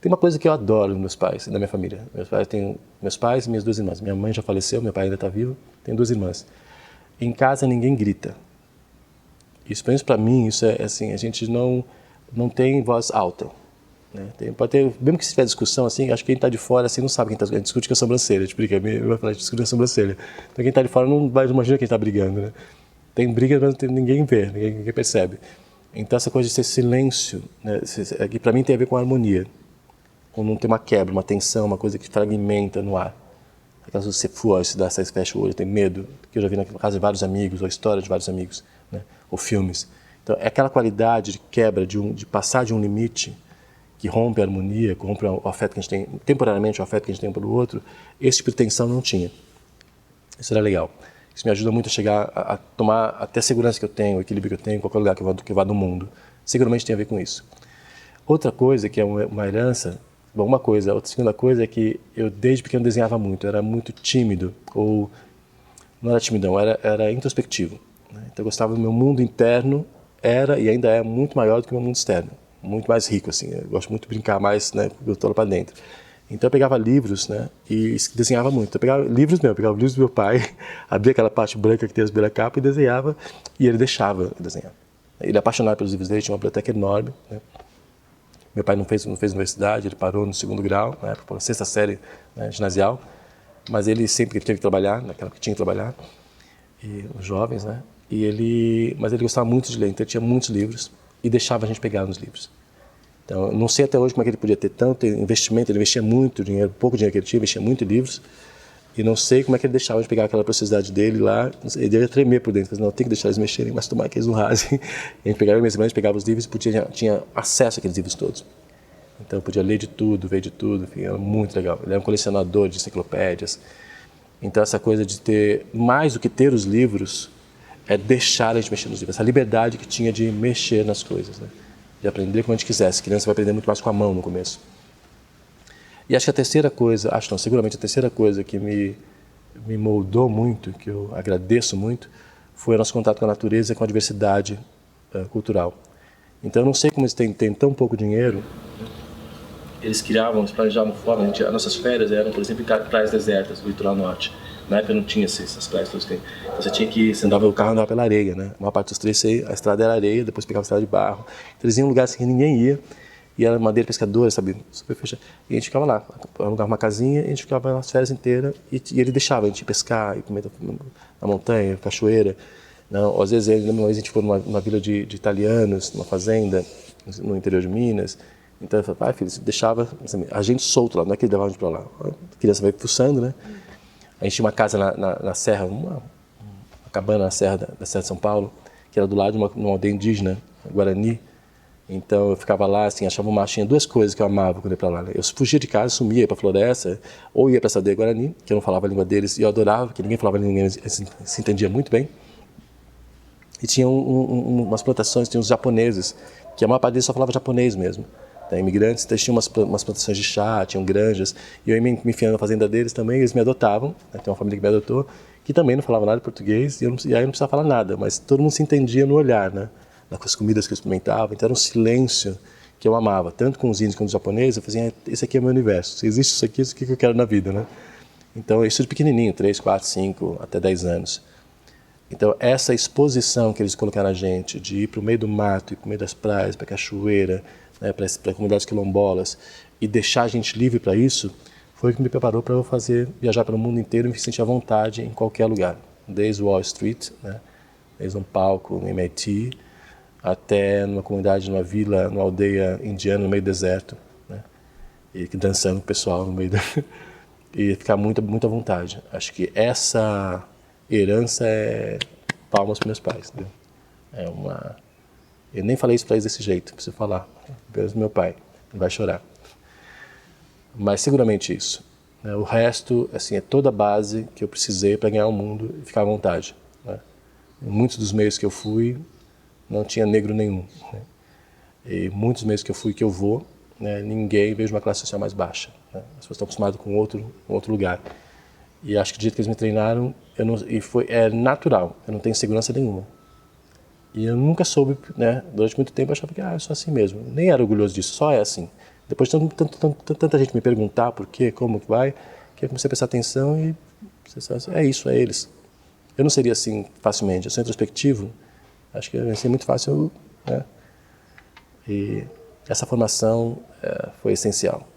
Tem uma coisa que eu adoro nos meus pais e na minha família. Meus pais e minhas duas irmãs. Minha mãe já faleceu, meu pai ainda está vivo, tenho duas irmãs. Em casa ninguém grita. Isso, pelo menos para mim, isso é assim, a gente não tem voz alta. Né? Pode ter, mesmo que se tiver discussão, assim, acho que quem está de fora assim, não sabe quem está discute com a sobrancelha. Tipo, vai falar, discute com a sobrancelha. Então quem está de fora não imagina quem está brigando. Né? Tem briga, mas ninguém vê, ninguém percebe. Então essa coisa de ser silêncio, né, que para mim tem a ver com a harmonia. Quando não tem uma quebra, uma tensão, uma coisa que fragmenta no ar. Aquelas vezes você foge, você fecha o olho, tem medo, que eu já vi na casa de vários amigos, ou história de vários amigos, né? Ou filmes. Então, é aquela qualidade de quebra, de passar de um limite, que rompe a harmonia, que rompe o afeto que a gente tem, temporariamente o afeto que a gente tem um pelo outro, esse tipo de tensão não tinha. Isso era legal. Isso me ajuda muito a chegar a tomar até a segurança que eu tenho, o equilíbrio que eu tenho em qualquer lugar que eu vá no mundo. Seguramente tem a ver com isso. Outra coisa que é uma herança, bom, uma coisa, outra segunda coisa é que eu desde pequeno desenhava muito, eu era muito tímido, ou não era timidão, era introspectivo. Né? Então eu gostava do meu mundo interno, era e ainda é muito maior do que o meu mundo externo, muito mais rico, assim, eu gosto muito de brincar mais, né, eu estou lá para dentro. Então eu pegava livros, né, e desenhava muito. Eu pegava livros mesmo, eu pegava livros do meu pai, abria aquela parte branca que tem as beiras capa e desenhava, e ele deixava eu desenhar. Ele é apaixonado pelos livros dele, tinha uma biblioteca enorme, né? Meu pai não fez universidade, ele parou no segundo grau, né, por sexta série, né, ginasial, mas ele sempre teve que trabalhar, naquela que tinha que trabalhar, e os jovens, né, mas ele gostava muito de ler, então ele tinha muitos livros e deixava a gente pegar nos livros. Então, eu não sei até hoje como é que ele podia ter tanto investimento, ele investia muito dinheiro, pouco dinheiro que ele tinha, investia muito em livros, e não sei como é que ele deixava de pegar aquela preciosidade dele lá, ele ia tremer por dentro, não, tem que deixar eles mexerem, mas tomar que eles não rasem. E a gente pegava, minhas irmãs pegava os livros e tinha acesso àqueles livros todos. Então eu podia ler de tudo, ver de tudo, enfim, era muito legal. Ele era um colecionador de enciclopédias. Então essa coisa de ter, mais do que ter os livros, é deixar a gente mexer nos livros. Essa liberdade que tinha de mexer nas coisas, né? De aprender como a gente quisesse. A criança vai aprender muito mais com a mão no começo. E acho que a terceira coisa, seguramente a terceira coisa que me moldou muito, que eu agradeço muito, foi o nosso contato com a natureza e com a diversidade cultural. Então eu não sei como eles têm tão pouco dinheiro. Eles planejavam forma, as nossas férias eram, por exemplo, em praias desertas, do litoral norte. Na época não tinha essas praias todas que tem. Você andava, o carro andava pela areia, né? A maior parte dos trechos, a estrada era areia, depois pegava a estrada de barro. Então eles iam em lugares que ninguém ia, e era madeira pescadora, sabe? Super fechada. E a gente ficava lá, alugava uma casinha, e a gente ficava nas férias inteiras, e ele deixava a gente pescar, e comer na montanha, cachoeira. Não, às vezes, uma vez a gente foi numa vila de italianos, numa fazenda, no interior de Minas. Então eu falei, filho, você deixava a gente solto lá, não é que ele levava a gente para lá. A criança vai fuçando, né? A gente tinha uma casa na serra, uma cabana na serra da Serra de São Paulo, que era do lado de uma aldeia indígena, Guarani. Então eu ficava lá, assim, achava tinha duas coisas que eu amava quando eu ia para lá. Né? Eu fugia de casa, sumia, ia para a floresta, ou ia para essa aldeia Guarani, que eu não falava a língua deles, e eu adorava, porque ninguém falava a língua deles, se entendia muito bem. E tinha umas plantações, tinha uns japoneses, que a maior parte deles só falava japonês mesmo. Imigrantes, então, tinham umas plantações de chá, tinham granjas, e eu ia me enfiando na fazenda deles também, eles me adotavam, né? Tem uma família que me adotou, que também não falava nada de português, e aí eu não precisava falar nada, mas todo mundo se entendia no olhar, né? Nas comidas que eu experimentava, então era um silêncio que eu amava, tanto com os índios quanto os japoneses, eu fazia, esse aqui é o meu universo, se existe isso aqui que eu quero na vida, né? Então, isso de pequenininho, 3, 4, 5, até 10 anos. Então, essa exposição que eles colocaram na gente, de ir para o meio do mato, ir para o meio das praias, para a cachoeira, né, para comunidades quilombolas, e deixar a gente livre para isso, foi o que me preparou para eu viajar pelo mundo inteiro e me sentir à vontade em qualquer lugar. Desde Wall Street, né, desde um palco no MIT, até numa comunidade, numa vila, numa aldeia indiana no meio do deserto, né, e dançando com o pessoal no meio e ficar muito à vontade. Acho que essa herança é palmas para meus pais. Entendeu? Eu nem falei isso para eles desse jeito, preciso falar. Pelo meu pai, ele vai chorar. Mas seguramente isso. Né? O resto, assim, é toda a base que eu precisei para ganhar o mundo e ficar à vontade. Né? Em muitos dos meios que eu fui, não tinha negro nenhum. Né? E muitos meios que eu fui, que eu vou, né, ninguém veio de uma classe social mais baixa. Né? As pessoas estão acostumadas com outro lugar. E acho que do jeito que eles me treinaram, é natural, eu não tenho segurança nenhuma. E eu nunca soube, né, durante muito tempo eu achava que eu sou assim mesmo. Nem era orgulhoso disso, só é assim. Depois de tanta gente me perguntar por quê, como que vai, que eu comecei a prestar atenção e é isso, é eles. Eu não seria assim facilmente, eu sou introspectivo, acho que ia ser muito fácil, né? E essa formação foi essencial.